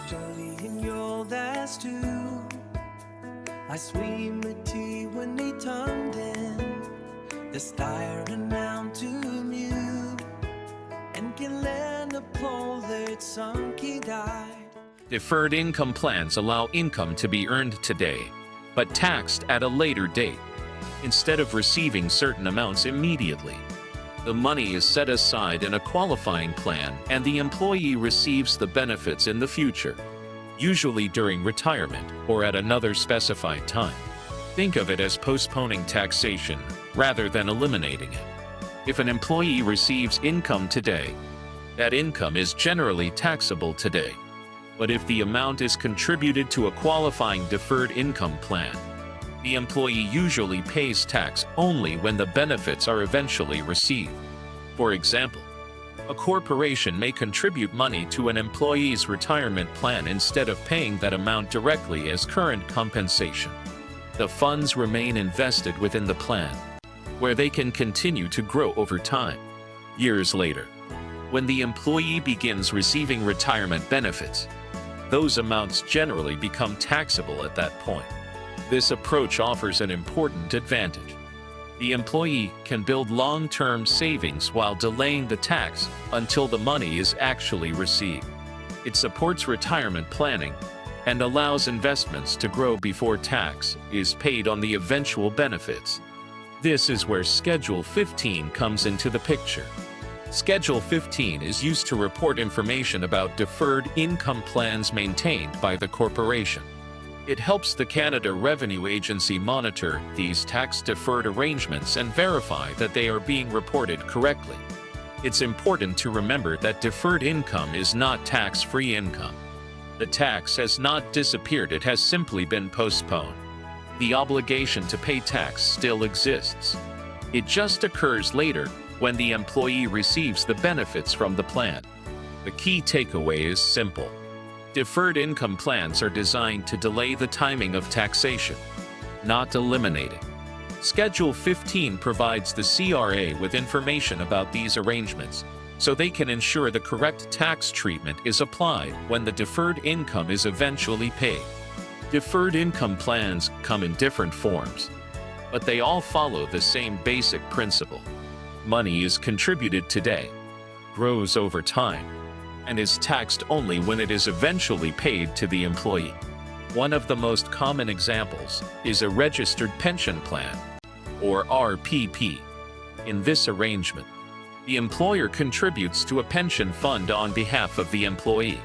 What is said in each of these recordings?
studying your last two. I swim with tea when they turned in. The staring down to mute and can lend a pole that some kid died. Deferred income plans allow income to be earned today, but taxed at a later date. Instead of receiving certain amounts immediately, the money is set aside in a qualifying plan and the employee receives the benefits in the future, usually during retirement or at another specified time. Think of it as postponing taxation rather than eliminating it. If an employee receives income today, that income is generally taxable today. But if the amount is contributed to a qualifying deferred income plan, the employee usually pays tax only when the benefits are eventually received. For example, a corporation may contribute money to an employee's retirement plan instead of paying that amount directly as current compensation. The funds remain invested within the plan, where they can continue to grow over time. Years later, when the employee begins receiving retirement benefits, those amounts generally become taxable at that point. This approach offers an important advantage. The employee can build long-term savings while delaying the tax until the money is actually received. It supports retirement planning and allows investments to grow before tax is paid on the eventual benefits. This is where Schedule 15 comes into the picture. Schedule 15 is used to report information about deferred income plans maintained by the corporation. It helps the Canada Revenue Agency monitor these tax-deferred arrangements and verify that they are being reported correctly. It's important to remember that deferred income is not tax-free income. The tax has not disappeared, it has simply been postponed. The obligation to pay tax still exists. It just occurs later when the employee receives the benefits from the plan. The key takeaway is simple. Deferred income plans are designed to delay the timing of taxation, not eliminate it. Schedule 15 provides the CRA with information about these arrangements, so they can ensure the correct tax treatment is applied when the deferred income is eventually paid. Deferred income plans come in different forms, but they all follow the same basic principle. Money is contributed today, grows over time, and is taxed only when it is eventually paid to the employee. One of the most common examples is a registered pension plan, or RPP. In this arrangement, the employer contributes to a pension fund on behalf of the employee.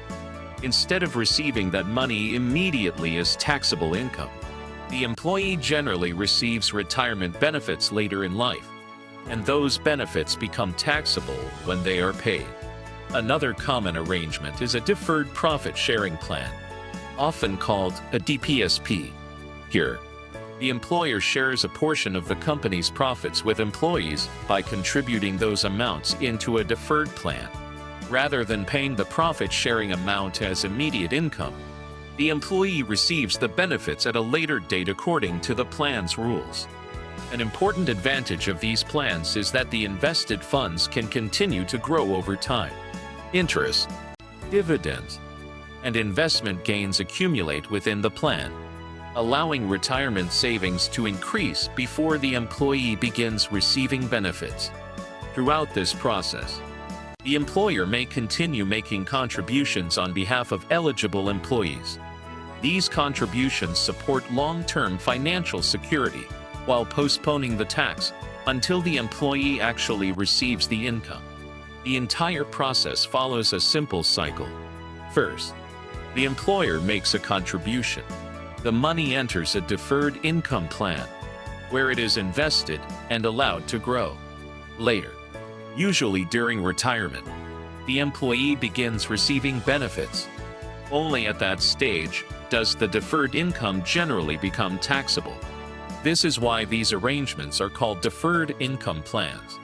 Instead of receiving that money immediately as taxable income, the employee generally receives retirement benefits later in life, and those benefits become taxable when they are paid. Another common arrangement is a deferred profit sharing plan, often called a DPSP. Here, the employer shares a portion of the company's profits with employees by contributing those amounts into a deferred plan. Rather than paying the profit-sharing amount as immediate income, the employee receives the benefits at a later date according to the plan's rules. An important advantage of these plans is that the invested funds can continue to grow over time. Interest, dividends, and investment gains accumulate within the plan, allowing retirement savings to increase before the employee begins receiving benefits. Throughout this process, the employer may continue making contributions on behalf of eligible employees. These contributions support long-term financial security while postponing the tax until the employee actually receives the income. The entire process follows a simple cycle. First, the employer makes a contribution. The money enters a deferred income plan, where it is invested and allowed to grow. Later, usually during retirement, the employee begins receiving benefits. Only at that stage does the deferred income generally become taxable. This is why these arrangements are called deferred income plans.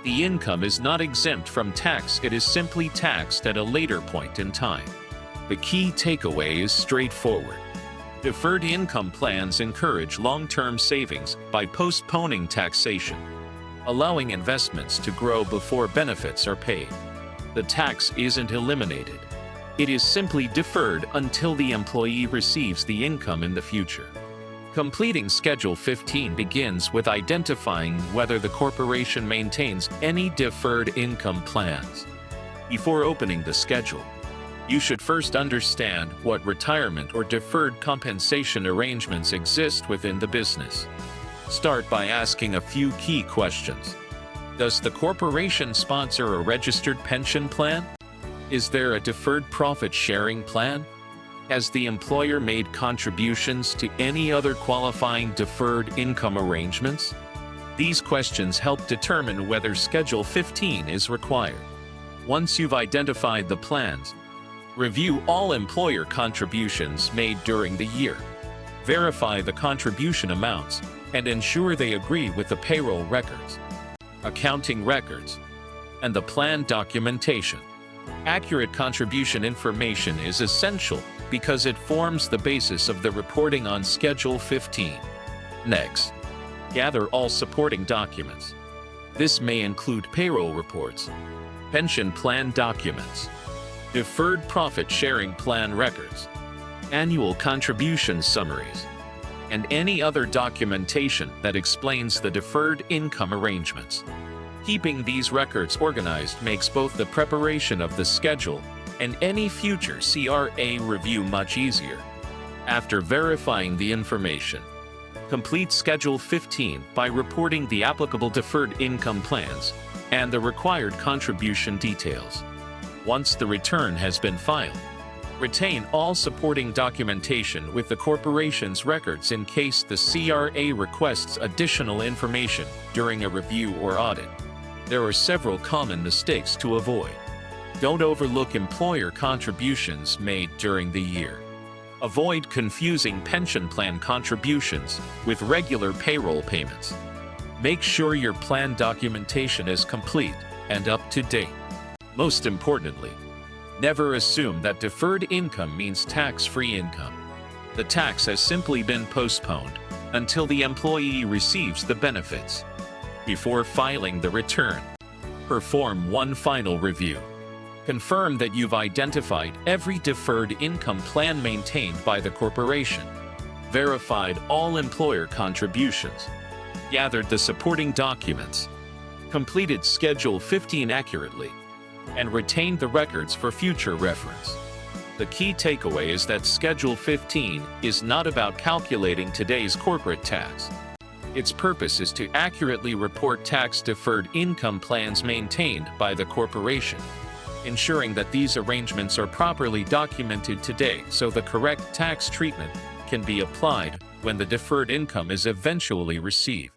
The income is not exempt from tax, it is simply taxed at a later point in time. The key takeaway is straightforward. Deferred income plans encourage long-term savings by postponing taxation, allowing investments to grow before benefits are paid. The tax isn't eliminated. It is simply deferred until the employee receives the income in the future. Completing Schedule 15 begins with identifying whether the corporation maintains any deferred income plans. Before opening the schedule, you should first understand what retirement or deferred compensation arrangements exist within the business. Start by asking a few key questions. Does the corporation sponsor a registered pension plan? Is there a deferred profit sharing plan? Has the employer made contributions to any other qualifying deferred income arrangements? These questions help determine whether Schedule 15 is required. Once you've identified the plans, review all employer contributions made during the year. Verify the contribution amounts and ensure they agree with the payroll records, accounting records, and the plan documentation. Accurate contribution information is essential because it forms the basis of the reporting on Schedule 15. Next, gather all supporting documents. This may include payroll reports, pension plan documents, deferred profit sharing plan records, annual contribution summaries, and any other documentation that explains the deferred income arrangements. Keeping these records organized makes both the preparation of the schedule and any future CRA review much easier. After verifying the information, complete Schedule 15 by reporting the applicable deferred income plans and the required contribution details. Once the return has been filed, retain all supporting documentation with the corporation's records in case the CRA requests additional information during a review or audit. There are several common mistakes to avoid. Don't overlook employer contributions made during the year. Avoid confusing pension plan contributions with regular payroll payments. Make sure your plan documentation is complete and up to date. Most importantly, never assume that deferred income means tax-free income. The tax has simply been postponed until the employee receives the benefits. Before filing the return, perform one final review. Confirm that you've identified every deferred income plan maintained by the corporation, verified all employer contributions, gathered the supporting documents, completed Schedule 15 accurately, and retained the records for future reference. The key takeaway is that Schedule 15 is not about calculating today's corporate tax. Its purpose is to accurately report tax-deferred income plans maintained by the corporation, ensuring that these arrangements are properly documented today so the correct tax treatment can be applied when the deferred income is eventually received.